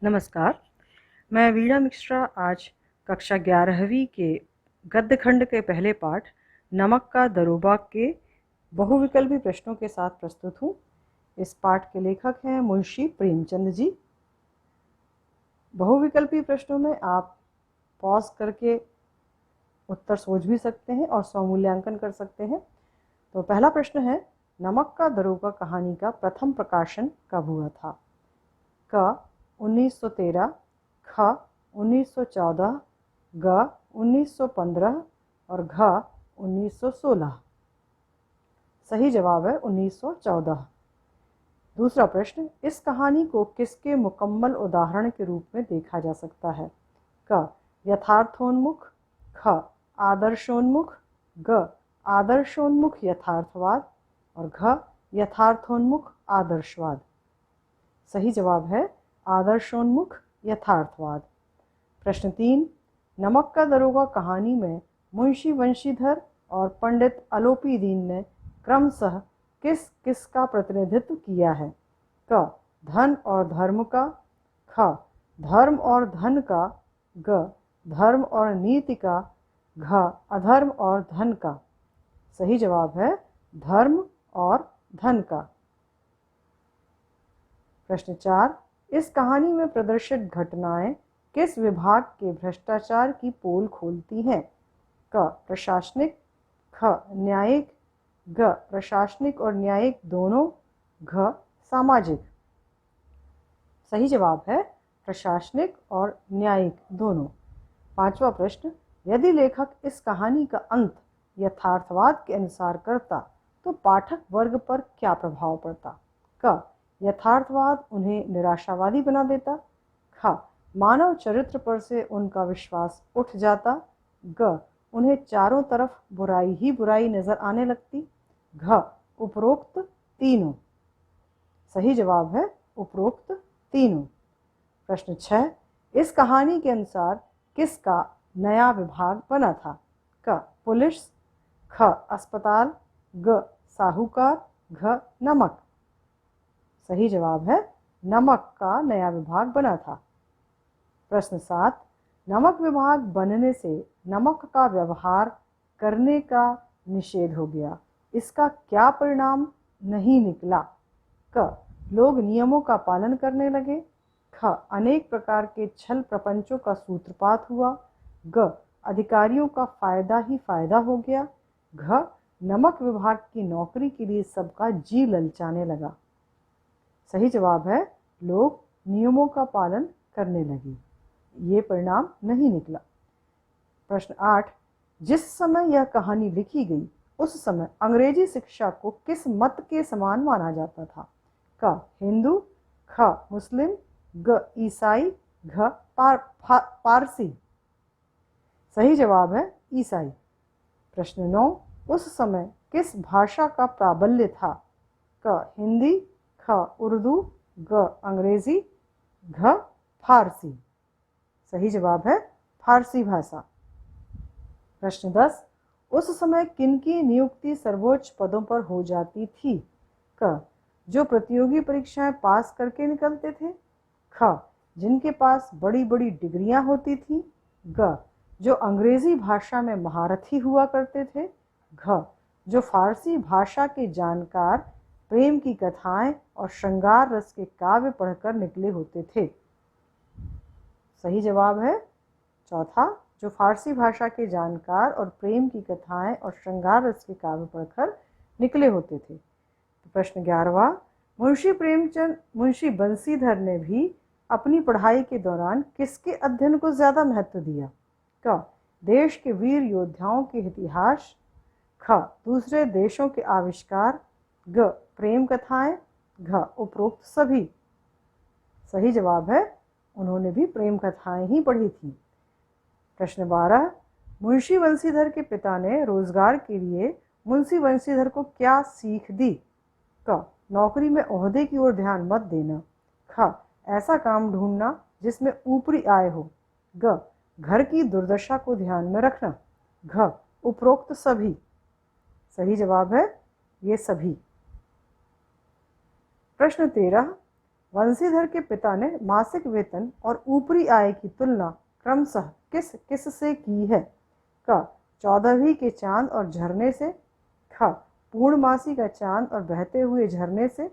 नमस्कार। मैं वीणा मिश्रा आज कक्षा 11वीं के गद्य खंड के पहले पाठ नमक का दरोबा के बहुविकल्पी प्रश्नों के साथ प्रस्तुत हूँ। इस पाठ के लेखक हैं मुंशी प्रेमचंद जी। बहुविकल्पी प्रश्नों में आप पॉज करके उत्तर सोच भी सकते हैं और स्वमूल्यांकन कर सकते हैं। तो पहला प्रश्न है, नमक का दरोगा कहानी का प्रथम प्रकाशन कब हुआ था? क 1913, ख 1914, ग 1915 और घ 1916। सही जवाब है 1914। दूसरा प्रश्न, इस कहानी को किसके मुकम्मल उदाहरण के रूप में देखा जा सकता है? क यथार्थोन्मुख, ख आदर्शोन्मुख, ग आदर्शोन्मुख यथार्थवाद और घ यथार्थोन्मुख आदर्शवाद। सही जवाब है आदर्शोन्मुख यथार्थवाद। प्रश्न 3, नमक का दरोगा कहानी में मुंशी बंशीधर और पंडित आलोपीदीन ने क्रमशः किस किस का प्रतिनिधित्व किया है? क धन और धर्म का, ख धर्म और धन का, ग धर्म और नीति का, घ अधर्म और धन का। सही जवाब है धर्म और धन का। प्रश्न 4, इस कहानी में प्रदर्शित घटनाएं किस विभाग के भ्रष्टाचार की पोल खोलती हैं? क प्रशासनिक, ख न्यायिक, ग प्रशासनिक और न्यायिक दोनों, घ सामाजिक। सही जवाब है प्रशासनिक और न्यायिक दोनों। पांचवा प्रश्न, यदि लेखक इस कहानी का अंत यथार्थवाद के अनुसार करता तो पाठक वर्ग पर क्या प्रभाव पड़ता? क यथार्थवाद उन्हें निराशावादी बना देता, ख मानव चरित्र पर से उनका विश्वास उठ जाता, ग उन्हें चारों तरफ बुराई ही बुराई नजर आने लगती, घ उपरोक्त तीनों। सही जवाब है उपरोक्त तीनों। प्रश्न 6, इस कहानी के अनुसार किसका नया विभाग बना था? क पुलिस, ख अस्पताल, ग साहूकार, घ नमक। सही जवाब है नमक का नया विभाग बना था। प्रश्न 7, नमक विभाग बनने से नमक का व्यवहार करने का निषेध हो गया, इसका क्या परिणाम नहीं निकला? क लोग नियमों का पालन करने लगे, ख अनेक प्रकार के छल प्रपंचों का सूत्रपात हुआ, ग अधिकारियों का फायदा ही फायदा हो गया, घ नमक विभाग की नौकरी के लिए सबका जी ललचाने लगा। सही जवाब है लोग नियमों का पालन करने लगे, ये परिणाम नहीं निकला। प्रश्न 8, जिस समय यह कहानी लिखी गई उस समय अंग्रेजी शिक्षा को किस मत के समान माना जाता था? क हिंदू, ख मुस्लिम, ग ईसाई, घ पारसी। सही जवाब है ईसाई। प्रश्न 9, उस समय किस भाषा का प्राबल्य था? क हिंदी, ख उर्दू, ग अंग्रेजी, घ फारसी। सही जवाब है फारसी भाषा। प्रश्न 10, उस समय किनकी नियुक्ति सर्वोच्च पदों पर हो जाती थी? क जो प्रतियोगी परीक्षाएं पास करके निकलते थे, ख जिनके पास बड़ी बड़ी डिग्रियां होती थी, ग जो अंग्रेजी भाषा में महारथी हुआ करते थे, घ जो फारसी भाषा के जानकार प्रेम की कथाएं और श्रृंगार रस के काव्य पढ़कर निकले होते थे। सही जवाब है चौथा, जो फारसी भाषा के जानकार और प्रेम की कथाएं और श्रृंगार रस के काव्य पढ़कर निकले होते थे। तो प्रश्न 11वां, मुंशी बंशीधर ने भी अपनी पढ़ाई के दौरान किसके अध्ययन को ज्यादा महत्व दिया? क देश के वीर योद्धाओं के इतिहास, ख दूसरे देशों के आविष्कार, ग प्रेम कथाएं, घ उपरोक्त सभी। सही जवाब है उन्होंने भी प्रेम कथाएं ही पढ़ी थी। प्रश्न 12, मुंशी बंशीधर के पिता ने रोजगार के लिए मुंशी बंशीधर को क्या सीख दी? क नौकरी में ओहदे की ओर ध्यान मत देना, ख ऐसा काम ढूंढना जिसमें ऊपरी आय हो, ग घर की दुर्दशा को ध्यान में रखना, घ उपरोक्त सभी। सही जवाब है ये सभी। प्रश्न 13, वंशीधर के पिता ने मासिक वेतन और ऊपरी आय की तुलना क्रमशः किस किस से की है? क 14वीं के चांद और झरने से, ख पूर्णमासी का चांद और बहते हुए झरने से,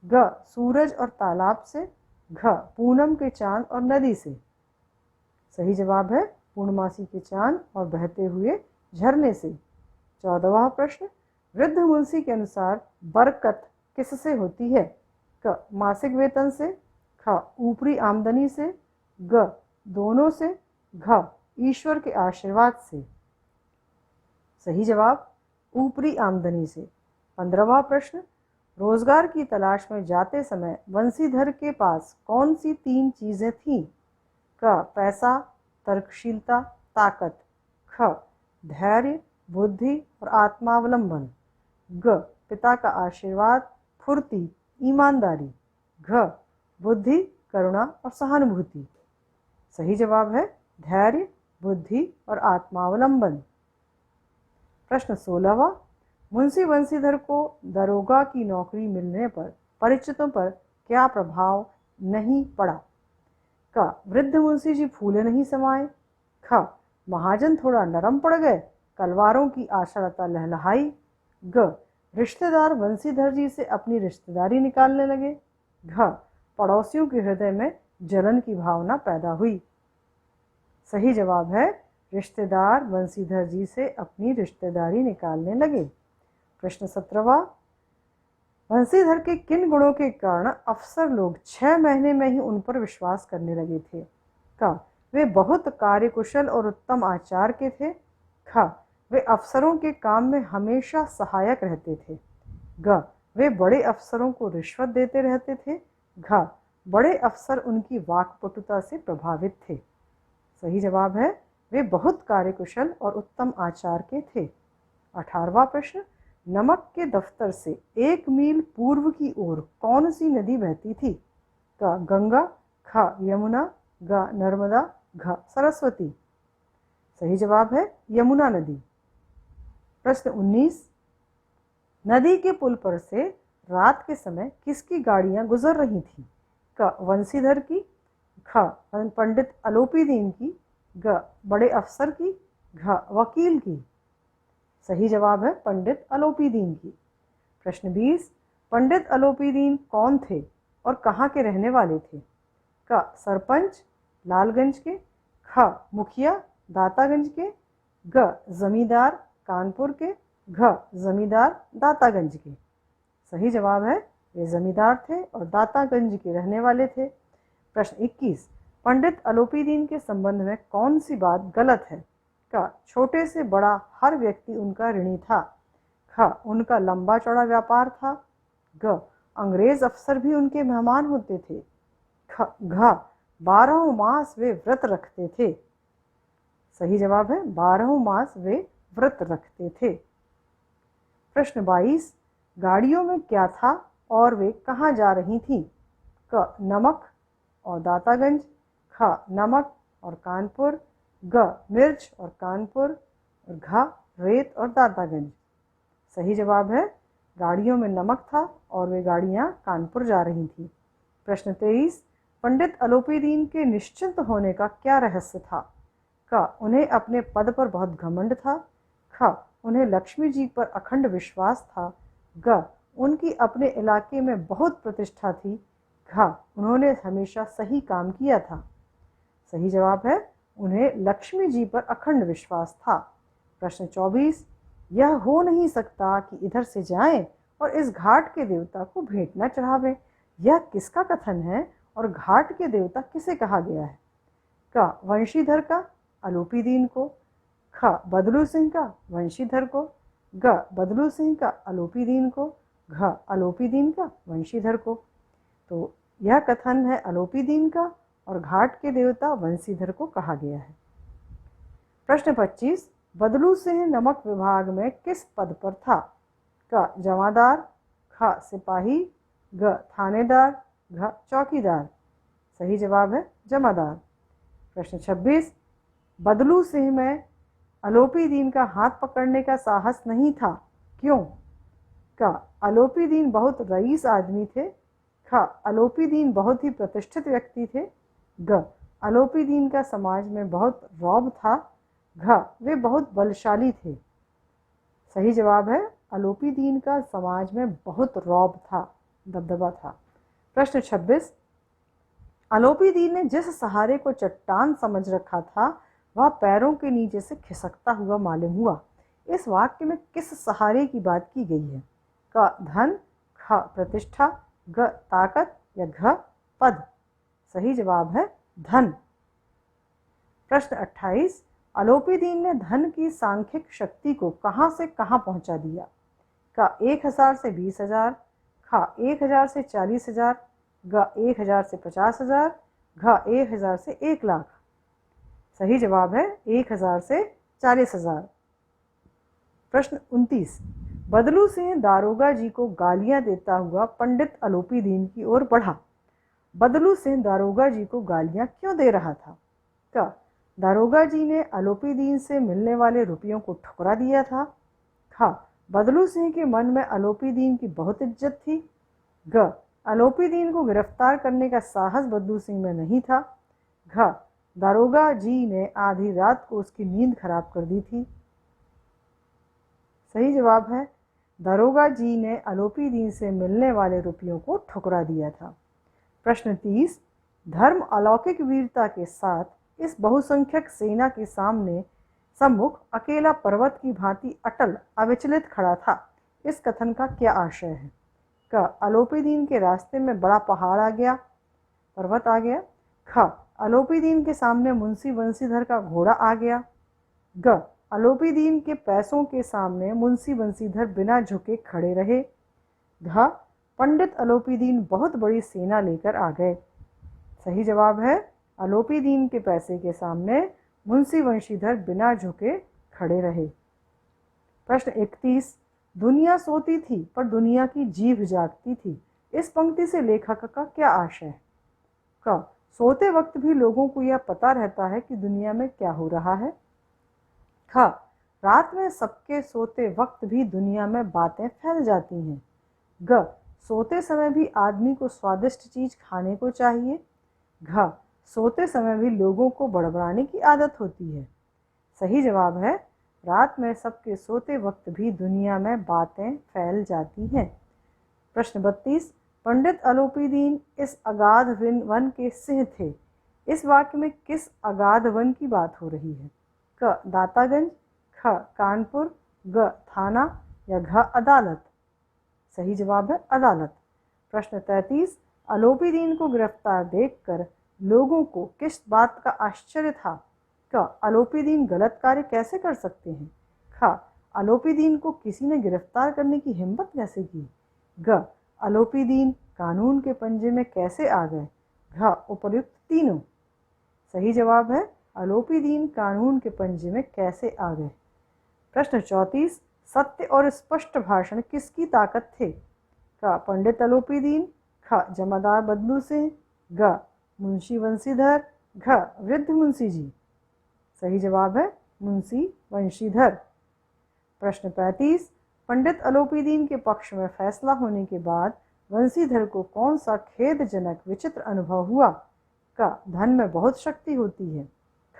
ग सूरज और तालाब से, घ पूनम के चांद और नदी से। सही जवाब है पूर्णमासी के चांद और बहते हुए झरने से। 14वां प्रश्न, वृद्ध मुंशी के अनुसार बरकत किससे होती है? क मासिक वेतन से, ख ऊपरी आमदनी से, ग दोनों से, घ ईश्वर के आशीर्वाद से। सही जवाब ऊपरी आमदनी से। 15वां प्रश्न, रोजगार की तलाश में जाते समय वंशीधर के पास कौन सी 3 चीजें थीं? क पैसा, तर्कशीलता, ताकत, ख धैर्य, बुद्धि और आत्मावलंबन, ग पिता का आशीर्वाद, फुर्ती, ईमानदारी, घ बुद्धि, करुणा और सहानुभूति। सही जवाब है धैर्य, बुद्धि और आत्मावलंबन। प्रश्न 16वां, मुंशी वंशीधर को दरोगा की नौकरी मिलने पर परिचितों पर क्या प्रभाव नहीं पड़ा? क वृद्ध मुंशी जी फूले नहीं समाये, ख महाजन थोड़ा नरम पड़ गए, कलवारों की आशालता लहलहाई, ग रिश्तेदार वंशीधर जी से अपनी रिश्तेदारी निकालने लगे, घ पड़ोसियों के हृदय में जलन की भावना पैदा हुई। सही जवाब है रिश्तेदार वंशीधर जी से अपनी रिश्तेदारी निकालने लगे। प्रश्न 17वां, वंशीधर के किन गुणों के कारण अफसर लोग 6 महीने में ही उन पर विश्वास करने लगे थे? क वे बहुत कार्यकुशल और उत्तम आचार के थे, ख वे अफसरों के काम में हमेशा सहायक रहते थे, ग वे बड़े अफसरों को रिश्वत देते रहते थे, घ बड़े अफसर उनकी वाक्पटुता से प्रभावित थे। सही जवाब है वे बहुत कार्यकुशल और उत्तम आचार के थे। 18वां प्रश्न, नमक के दफ्तर से 1 मील पूर्व की ओर कौन सी नदी बहती थी? क गंगा, ख यमुना, ग नर्मदा, घ सरस्वती। सही जवाब है यमुना नदी। प्रश्न 19, नदी के पुल पर से रात के समय किसकी गाड़ियां गुजर रही थीं? क वंशीधर की, ख पंडित अलोपीदीन की, ग बड़े अफसर की, घ वकील की। सही जवाब है पंडित अलोपीदीन की। प्रश्न 20, पंडित अलोपीदीन कौन थे और कहाँ के रहने वाले थे? क सरपंच लालगंज के, ख मुखिया दातागंज के, ग जमींदार कानपुर के, घ जमींदार दातागंज के। सही जवाब है वे जमींदार थे और दातागंज के रहने वाले थे। प्रश्न 21, पंडित अलोपीदीन के संबंध में कौन सी बात गलत है? क छोटे से बड़ा हर व्यक्ति उनका ऋणी था, ख उनका लंबा चौड़ा व्यापार था, ग अंग्रेज अफसर भी उनके मेहमान होते थे, घ 12 मास वे व्रत रखते थे। सही जवाब है 12 मास वे व्रत रखते थे। प्रश्न 22, गाड़ियों में क्या था और वे कहाँ जा रही थीं? क नमक और दातागंज, ख नमक और कानपुर, ग मिर्च और कानपुर, और घ रेत और दातागंज। सही जवाब है गाड़ियों में नमक था और वे गाड़ियां कानपुर जा रही थीं। प्रश्न 23, पंडित अलोपीदीन के निश्चिंत होने का क्या रहस्य था? क उन्हें अपने पद पर बहुत घमंड था, ख उन्हें लक्ष्मी जी पर अखंड विश्वास था, ग उनकी अपने इलाके में बहुत प्रतिष्ठा थी, घ उन्होंने हमेशा सही काम किया था। सही जवाब है उन्हें लक्ष्मी जी पर अखंड विश्वास था। प्रश्न 24, यह हो नहीं सकता कि इधर से जाएं और इस घाट के देवता को भेंट न चढ़ावें। यह किसका कथन है और घाट के देवता किसे कहा गया है? क वंशीधर का अलोपीदीन को, ख बदलू सिंह का वंशीधर को, ग बदलू सिंह का अलोपीदीन को, घ अलोपीदीन का वंशीधर को। तो यह कथन है अलोपीदीन का और घाट के देवता वंशीधर को कहा गया है। प्रश्न 25, बदलू सिंह नमक विभाग में किस पद पर था? क जमादार, ख सिपाही, ग थानेदार, घ चौकीदार। सही जवाब है जमादार। प्रश्न 26, बदलू सिंह में अलोपीदीन का हाथ पकड़ने का साहस नहीं था, क्यों? क अलोपीदीन बहुत रईस आदमी थे, ख अलोपी दीन बहुत ही प्रतिष्ठित व्यक्ति थे। ग अलोपी दीन का समाज में बहुत रौब था। घ वे बहुत बलशाली थे। सही जवाब है अलोपी दीन का समाज में बहुत रौब था, दबदबा था। प्रश्न 26, अलोपी दीन ने जिस सहारे को चट्टान समझ रखा था वह पैरों के नीचे से खिसकता हुआ मालूम हुआ। इस वाक्य में किस सहारे की बात की गई है? क धन, ख प्रतिष्ठा, ग ताकत या घ पद। सही जवाब है धन। प्रश्न 28, अलोपी दीन ने धन की सांख्यिक शक्ति को कहां से कहां पहुंचा दिया? क 1000 से 20,000, ख 1000 से 40,000, ग 1000 से 50,000, घ 1000 से 1,00,000। सही जवाब है 1000 से 40,000। प्रश्न 29, बदलू सिंह दारोगा जी को गालियां देता हुआ पंडित अलोपी दीन की ओर बढ़ा। बदलू सिंह दारोगा जी को गालियां क्यों दे रहा था? क दारोगा जी ने अलोपी दीन से मिलने वाले रुपयों को ठुकरा दिया था। ख बदलू सिंह के मन में अलोपी दीन की बहुत इज्जत थी। ग अलोपी दीन को गिरफ्तार करने का साहस बदलू सिंह में नहीं था। घ दारोगा जी ने आधी रात को उसकी नींद खराब कर दी थी। सही जवाब है दारोगा जी ने अलोपी दीन से मिलने वाले रुपयों को ठुकरा दिया था। प्रश्न 30, धर्म अलौकिक वीरता के साथ इस बहुसंख्यक सेना के सम्मुख अकेला पर्वत की भांति अटल अविचलित खड़ा था। इस कथन का क्या आशय है? क अलोपी दीन के रास्ते में बड़ा पहाड़ आ गया, पर्वत आ गया। ख अलोपी दीन के सामने मुंशी बंशीधर का घोड़ा आ गया। ग अलोपी दीन के पैसों के सामने मुंशी बंशीधर बिना झुके खड़े रहे। घ पंडित अलोपी दीन बहुत बड़ी सेना लेकर आ गए। सही जवाब है अलोपी दीन के पैसे के सामने मुंशी बंशीधर बिना झुके खड़े रहे। प्रश्न 31, दुनिया सोती थी पर दुनिया की जीभ जागती थी। इस पंक्ति से लेखक का क्या आशय है? क सोते वक्त भी लोगों को यह पता रहता है कि दुनिया में क्या हो रहा है। ख रात में सबके सोते वक्त भी दुनिया में बातें फैल जाती हैं। ग सोते समय भी आदमी को स्वादिष्ट चीज खाने को चाहिए। घ सोते समय भी लोगों को बड़बड़ाने की आदत होती है। सही जवाब है रात में सबके सोते वक्त भी दुनिया में बातें फैल जाती हैं। प्रश्न 32, पंडित अलोपी दीन इस अगाध वन के सिंह थे। इस वाक्य में किस अगाध वन की बात हो रही है? क दातागंज, ख कानपुर, ग थाना या घ अदालत। सही जवाब है अदालत। प्रश्न 33, अलोपी दीन को गिरफ्तार देखकर लोगों को किस बात का आश्चर्य था? क अलोपी दीन गलत कार्य कैसे कर सकते हैं? ख अलोपी दीन को किसी ने गिरफ्तार करने की हिम्मत कैसे की? ग अलोपी दीन कानून के पंजे में कैसे आ गए? घ उपर्युक्त तीनों। सही जवाब है अलोपी दीन कानून के पंजे में कैसे आ गए। प्रश्न 34, सत्य और स्पष्ट भाषण किसकी ताकत थे? क पंडित अलोपी दीन, ख जमादार बदलू सिंह, ग मुंशी बंशीधर, घ वृद्ध मुंशी जी। सही जवाब है मुंशी बंशीधर। प्रश्न 35, पंडित अलोपी दीन के पक्ष में फैसला होने के बाद बंशीधर को कौन सा खेदजनक विचित्र अनुभव हुआ? क धन में बहुत शक्ति होती है।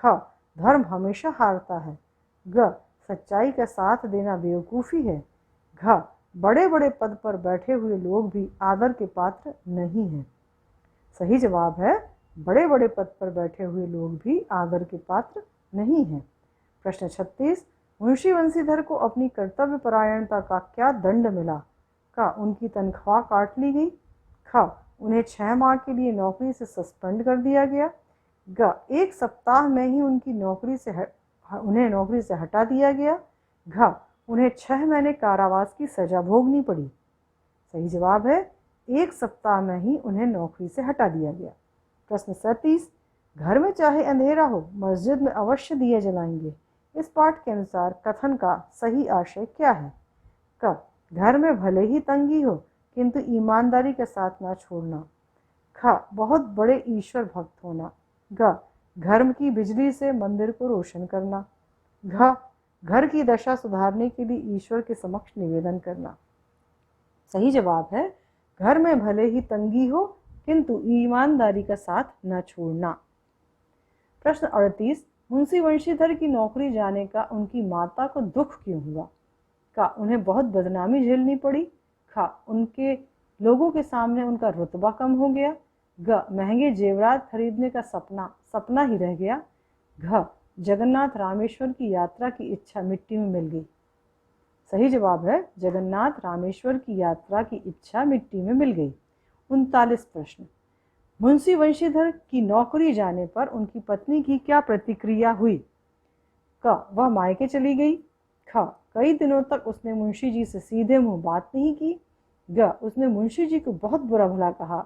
ख धर्म हमेशा हारता है। ग सच्चाई का साथ देना बेवकूफ़ी है। घ बड़े बड़े पद पर बैठे हुए लोग भी आदर के पात्र नहीं हैं। सही जवाब है बड़े बड़े पद पर बैठे हुए लोग भी आदर के पात्र नहीं हैं। प्रश्न 36, मुंशी बंशीधर को अपनी कर्तव्य परायणता का क्या दंड मिला? क उनकी तनख्वाह काट ली गई। ख उन्हें 6 माह के लिए नौकरी से सस्पेंड कर दिया गया। ग 1 सप्ताह में ही उन्हें नौकरी से हटा दिया गया। घ उन्हें 6 महीने कारावास की सजा भोगनी पड़ी। सही जवाब है 1 सप्ताह में ही उन्हें नौकरी से हटा दिया गया। प्रश्न 37, घर में चाहे अंधेरा हो मस्जिद में अवश्य दिए जलाएंगे। इस पाठ के अनुसार कथन का सही आशय क्या है? क घर में भले ही तंगी हो किंतु ईमानदारी के साथ ना छोड़ना। ख बहुत बड़े ईश्वर भक्त होना। ग घर की बिजली से मंदिर को रोशन करना। घ घर की दशा सुधारने के लिए ईश्वर के समक्ष निवेदन करना। सही जवाब है घर में भले ही तंगी हो किंतु ईमानदारी का साथ न छोड़ना। प्रश्न 38, मुंशी वंशीधर की नौकरी जाने का उनकी माता को दुख क्यों हुआ? का उन्हें बहुत बदनामी झेलनी पड़ी। खा उनके लोगों के सामने उनका रुतबा कम हो गया। ग महंगे जेवरात खरीदने का सपना सपना ही रह गया। घ जगन्नाथ रामेश्वर की यात्रा की इच्छा मिट्टी में मिल गई। सही जवाब है जगन्नाथ रामेश्वर की यात्रा की इच्छा मिट्टी में मिल गई। 39 प्रश्न, मुंशी वंशीधर की नौकरी जाने पर उनकी पत्नी की क्या प्रतिक्रिया हुई? क वह मायके चली गई। ख कई दिनों तक उसने मुंशी जी से सीधे मुंह बात नहीं की। ग उसने मुंशी जी को बहुत बुरा भला कहा।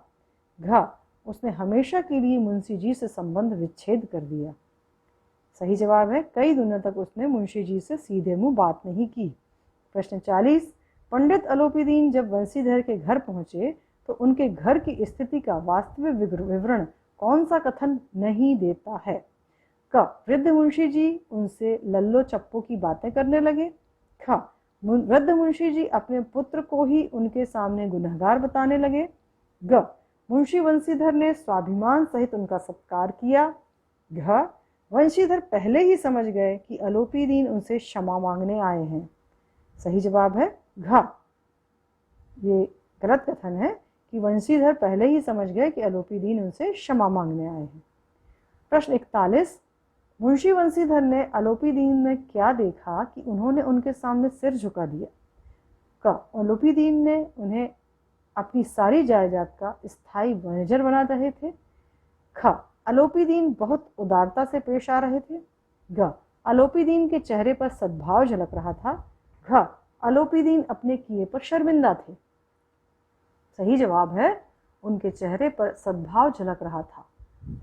घ उसने हमेशा के लिए मुंशी जी से संबंध विच्छेद कर दिया। सही जवाब है कई दिनों तक उसने मुंशी जी से सीधे मुंह बात नहीं की। प्रश्न 40, पंडित अलोपीदीन जब वंशीधर के घर पहुंचे तो उनके घर की स्थिति का वास्तविक विवरण कौन सा कथन नहीं देता है? क वृद्ध मुंशी जी उनसे लल्लो चप्पो की बातें करने लगे। ख वृद्ध मुंशी जी अपने पुत्र को ही उनके सामने गुनहगार बताने लगे। ग मुंशी वंशीधर ने स्वाभिमान सहित उनका सत्कार किया। घ वंशीधर पहले ही समझ गए कि अलोपीदीन उनसे क्षमा मांगने आए हैं। सही जवाब है घ। ये गलत कथन है कि वंशीधर पहले ही समझ गए कि अलोपीदीन उनसे क्षमा मांगने आए हैं। प्रश्न 41, मुंशी वंशीधर ने अलोपीदीन में क्या देखा कि उन्होंने उनके सामने सिर झुका दिया? क अलोपीदीन ने उन्हें अपनी सारी जायदाद का स्थायी मैनेजर बना रहे थे। ख अलोपीदीन बहुत उदारता से पेश आ रहे थे। ग अलोपीदीन के चेहरे पर सद्भाव झलक रहा था। घ अलोपीदीन अपने किए पर शर्मिंदा थे। सही जवाब है उनके चेहरे पर सद्भाव झलक रहा था।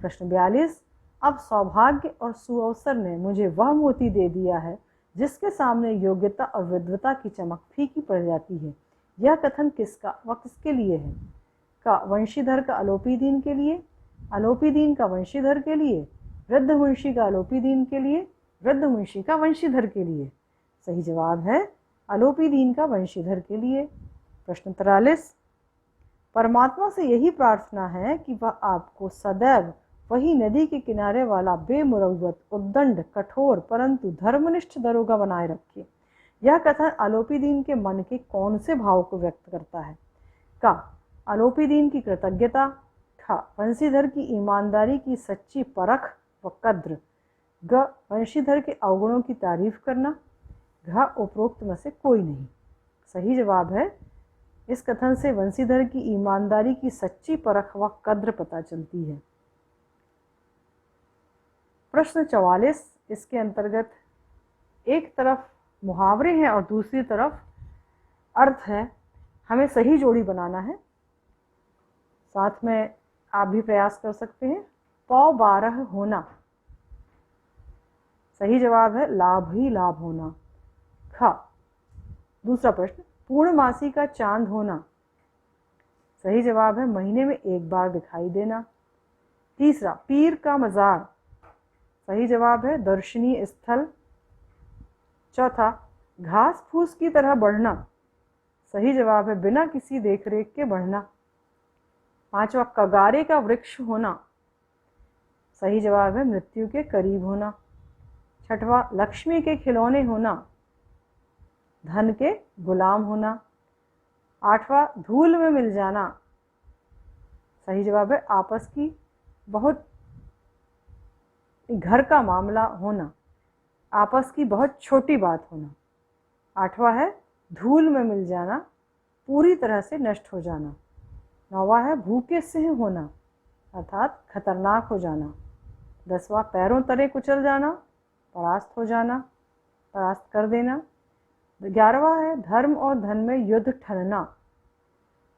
प्रश्न 42, अब सौभाग्य और सुअवसर ने मुझे वह मोती दे दिया है जिसके सामने योग्यता और विद्वता की चमक फीकी पड़ जाती है। यह कथन किसका व किसके लिए है? का वंशीधर का अलोपीदीन के लिए, अलोपीदीन का वंशीधर के लिए, वृद्ध मुंशी का अलोपीदीन के लिए, वृद्ध मुंशी का वंशीधर के लिए। सही जवाब है अलोपीदीन का वंशीधर के लिए। प्रश्न 43, परमात्मा से यही प्रार्थना है कि वह आपको सदैव वही नदी के किनारे वाला बेमुरव्वत, उद्दंड, कठोर परंतु धर्मनिष्ठ दरोगा बनाए रखे। यह कथन अलोपीदीन के मन के कौन से भाव को व्यक्त करता है? का अलोपीदीन की कृतज्ञता। ख वंशीधर की ईमानदारी की सच्ची परख व कद्र। ग वंशीधर के अवगुणों की तारीफ करना। घ उपरोक्त में से कोई नहीं। सही जवाब है इस कथन से वंशीधर की ईमानदारी की सच्ची परख व कद्र पता चलती है। प्रश्न 44, इसके अंतर्गत एक तरफ मुहावरे हैं और दूसरी तरफ अर्थ है। हमें सही जोड़ी बनाना है। साथ में आप भी प्रयास कर सकते हैं। पौ 12 होना। सही जवाब है लाभ ही लाभ होना। ख दूसरा प्रश्न, पूर्णमासी का चांद होना। सही जवाब है महीने में एक बार दिखाई देना। तीसरा, पीर का मज़ार। सही जवाब है दर्शनीय स्थल। चौथा, घास फूस की तरह बढ़ना। सही जवाब है बिना किसी देखरेख के बढ़ना। पांचवा, कगारे का वृक्ष होना। सही जवाब है मृत्यु के करीब होना। छठवां, लक्ष्मी के खिलौने होना, धन के गुलाम होना। आठवां, धूल में मिल जाना। सही जवाब है आपस की बहुत घर का मामला होना, आपस की बहुत छोटी बात होना। आठवां है धूल में मिल जाना, पूरी तरह से नष्ट हो जाना। नौवां है भूखे सिंह होना, अर्थात खतरनाक हो जाना। 10वां, पैरों तले कुचल जाना, परास्त हो जाना, परास्त कर देना। 11वां है धर्म और धन में युद्ध ठनना,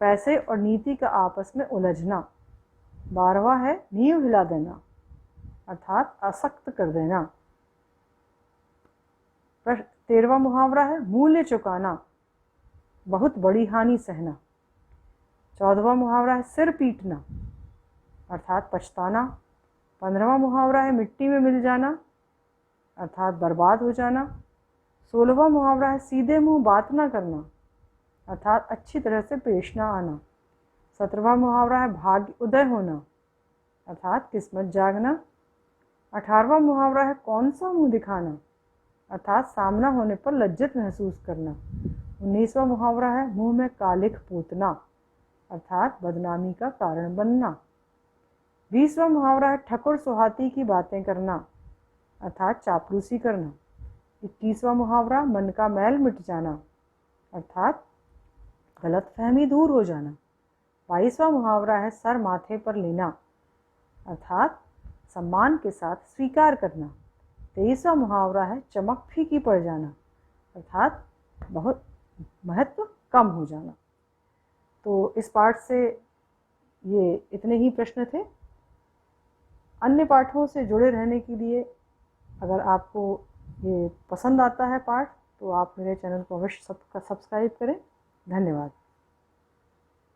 पैसे और नीति का आपस में उलझना। 12वां है नींव हिला देना, अर्थात असक्त कर देना। 13वां मुहावरा है मूल्य चुकाना, बहुत बड़ी हानि सहना। 14वां मुहावरा है सिर पीटना, अर्थात पछताना। 15वां मुहावरा है मिट्टी में मिल जाना, अर्थात बर्बाद हो जाना। 16वां मुहावरा है सीधे मुंह बात ना करना, अर्थात अच्छी तरह से पेश ना आना। 17वां मुहावरा है भाग्य उदय होना अर्थात किस्मत जागना। 18वां मुहावरा है कौन सा मुंह दिखाना अर्थात सामना होने पर लज्जत महसूस करना। 19वां मुहावरा है मुंह में कालिख पोतना अर्थात बदनामी का कारण बनना। 20वां मुहावरा है ठकुर सुहाती की बातें करना अर्थात चापलूसी करना। 21वां मुहावरा मन का मैल मिट जाना अर्थात गलतफहमी दूर हो जाना। 22वां मुहावरा है सर माथे पर लेना अर्थात सम्मान के साथ स्वीकार करना। 23वां मुहावरा है चमक फीकी पड़ जाना अर्थात बहुत महत्व कम हो जाना। तो इस पाठ से ये इतने ही प्रश्न थे। अन्य पाठों से जुड़े रहने के लिए अगर आपको ये पसंद आता है पाठ तो आप मेरे चैनल को अवश्य सब्सक्राइब करें। धन्यवाद।